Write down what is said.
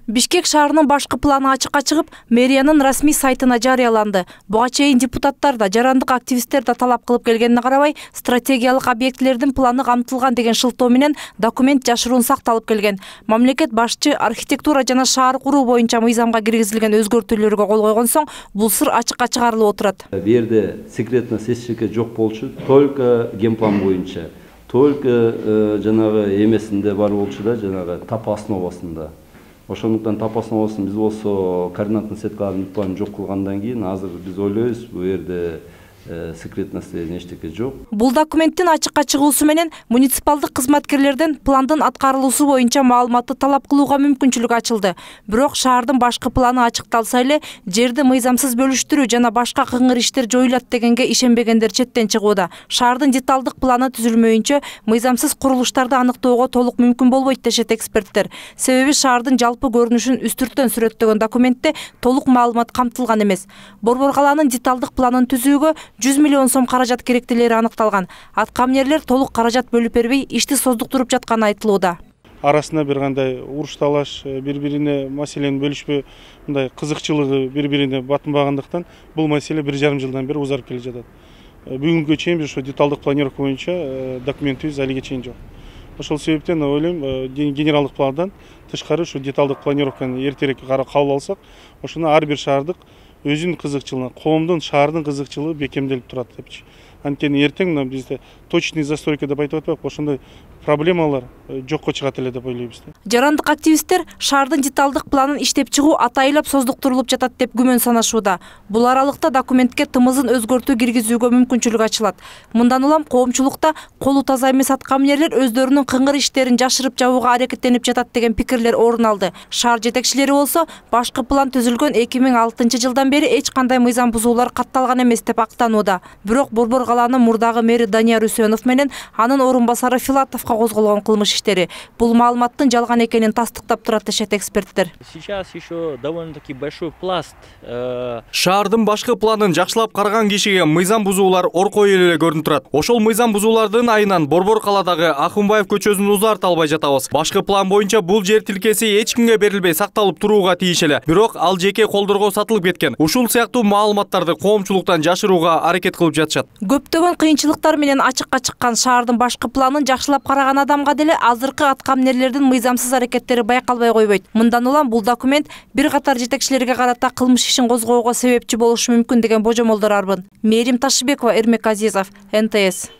Бишкек шаарынын башкы планы ачыкка чыгып, мэриянын расмий сайтына жарыяланды. Буга чейин депутаттар да, жарандык активисттер да талап кылып келгенине карабай, стратегиялык объектилердин планы камтылган деген шылтоо менен документ жашыруун сакталып келген. Мамлекет башчы архитектура жана шаар куруу боюнча мыйзамга киргизилген өзгөртүүлөргө кол койгон соң, бул сыр ачыкка чыгарылып отурат. Бу жерде секретность эч нерсе жок болчу, только генплан боюнча, только жанагы эмесинде бар болчу да, жанагы тап основасында. Ошондуктан тап основасын биз болсо координаттын сеткаларын план жок кылгандан кийин азыр биз ойлойбуз, бул жерде секретность эчтеке жок. Бул документтин ачыкка чыгуусу менен муниципалдык кызматкерлерден пландын аткарылуусу боюнча маалыматты талап кылууга мүмкүнчүлүк ачылды. Бирок шаардын башкы планы ачыкталса эле, жерди мыйзамсыз бөлүштүрүү жана башка кыңыр иштер жоюлат дегенге ишенбегендер четтен чыгууда. Шаардын деталдык планы түзүлмөйүнчө мыйзамсыз курулуштарды аныктоого толук мүмкүн болбойт дешет эксперттер. Себеби шаардын жалпы көрүнүшүн үстүрттөн сүрөттөгөн документте толук маалымат камтылган эмес. Борбор калаанын деталдык планын түзүүгө 100 миллион сом каражат керектелери аныкталган. Аткаминерлер толук каражат бөлүп бербей, ишти создуктуруп жатканы айтылууда. Арасында бир кандай уруш талаш, бири-бирине маселени бөлүшпөө, мындай кызыкчылыгы бири-бирине батынбагандыктан бул маселе 1,5 жылдан бери узарып келе жатат. Бүгүнгө чейин биз ошо деталдык планировка боюнча документибиз алиге чейин жок. Ошол себептен ойлойм, генералдык пландан тышкары ушу деталдык планировканы эртерээк кабыл алсак, ошону ар бир шаардык өзүнүн кызыкчылыгы, коомдун, шаардын кызыкчылыгы бекемделип турат депчи. Анткени эртең мына бизде точный застройка деп айтып атпайбы, ошондой проблемалар жокко чыгат эле деп ойлойбуз. Жарандык активисттер шаардын деталдык планын иштеп чыгуу атайылап создуктурулуп жатат деп күмөн санашууда. Бул аралыкта документке тымызын өзгөртүү киргизүүгө мүмкүнчүлүк ачылат. Мындан улам коомчулукта колу таза эмес аткаминерлер өздөрүнүн кыңыр иштерин жашырып жабууга аракеттенип жатат деген пикирлер орун алды. Шаар жетекчилери болсо башкы план түзүлгөн 2006 жылдан бери эч кандай мыйзам бузуулар катталган эмес деп актанууда. Бирок Борбор калаанын мурдагы мэри Данияр Үсөнов менен анын орун басары Филатовго козголгон кылмыш иштери бул маалыматтын жалган экенин тастыктап турат дешет эксперттер. Сейчас еще довольно-таки большой пласт. Шаардын башкы планын жакшылап караган кишиге мыйзам бузуулар оркой эле көрүнүп турат. Ошол мыйзам бузуулардын айынан Борбор каладагы Акунбаев көчөсүн узарта албай жатабыз. Башкы план боюнча бул жер тилкеси эч кимге берилбей сакталып турууга тийиш эле. Бирок ал жеке колдорго сатылып кеткен. Ушул сыяктуу маалыматтарды коомчулуктан жашырууга аракет кылып жатышат. Көптөгөн кыйынчылыктар менен ачыкка чыккан шаардын башкы планын жакшылап караган адамга деле азыркы аткаминерлердин мыйзамсыз аракеттери байкалбай койбойт. Мындан улам бул документ бир катар жетекчилерге карата кылмыш ишин козгоого себепчи болушу мүмкүн деген божомолдор арбын. Мерим Ташыбекова, Эрмек Азизов, НТС.